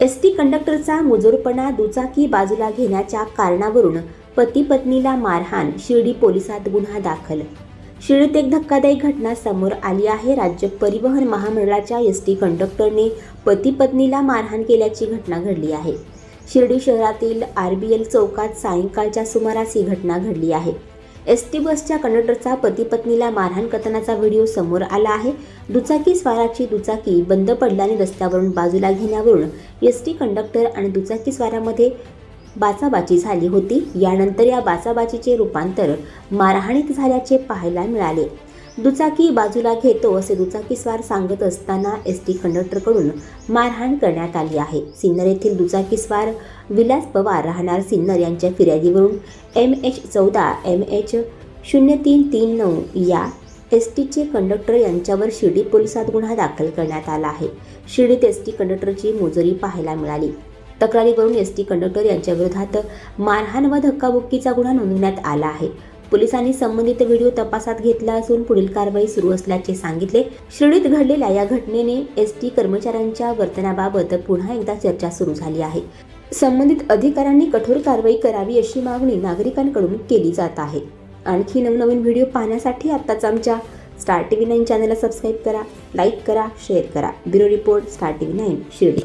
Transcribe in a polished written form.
ST कंडक्टरचा मुजोरपणा, दुचाकी बाजूला घेण्याच्या कारणावरून पती पत्नीला मारहाण, शिर्डी पोलिसात गुन्हा दाखल. शिर्डीत एक धक्कादायक घटना समोर आली आहे. राज्य परिवहन महामंडळाच्या एसटी कंडक्टरने पती पत्नीला मारहाण केल्याची घटना घडली आहे. शिर्डी शहरातील RBL चौकात सायंकाळच्या सुमारास ही घटना घडली आहे. एसटी बसच्या कंडक्टरचा पती पत्नीला मारहाण करतानाचा व्हिडिओ समोर आला आहे. दुचाकी स्वाराची दुचाकी बंद पडल्याने रस्त्यावरून बाजूला घेण्यावरून एसटी कंडक्टर आणि दुचाकी स्वारामध्ये बाचाबाची झाली होती. यानंतर या बाचाबाचीचे रूपांतर मारहाणीत झाल्याचे पाहायला मिळाले. दुचाकी बाजूला घेतो असे दुचाकी स्वार सांगत असताना एसटी कंडक्टरकडून मारहाण करण्यात आली आहे. सिन्नर येथील दुचाकी स्वार विलास पवार राहणार सिन्नर यांच्या फिर्यादीवरून MH14 MH0339 या एसटीचे कंडक्टर यांच्यावर शिर्डी पोलिसात गुन्हा दाखल करण्यात आला आहे. शिर्डीत एसटी कंडक्टरची मुजोरी पाहायला मिळाली. तक्रारीवरून एसटी कंडक्टर यांच्या विरोधात मारहाण व धक्काबुक्कीचा गुन्हा नोंदवण्यात आला आहे. पोलिसांनी संबंधित व्हिडिओ तपासात घेतला असून पुढील कारवाई सुरू असल्याचे सांगितले. शिर्डीत घडलेल्या या घटनेने एसटी कर्मचाऱ्यांच्या वर्तनाबाबत पुन्हा एकदा चर्चा सुरू झाली आहे. संबंधित अधिकाऱ्यांनी कठोर कारवाई करावी अशी मागणी नागरिकांकडून केली जात आहे. आणखी नवनवीन व्हिडिओ पाहण्यासाठी आत्ताच आमच्या स्टार TV 9 चॅनलला सबस्क्राईब करा, लाईक करा, शेअर करा. Bureau report, star TV 9 Shirdi.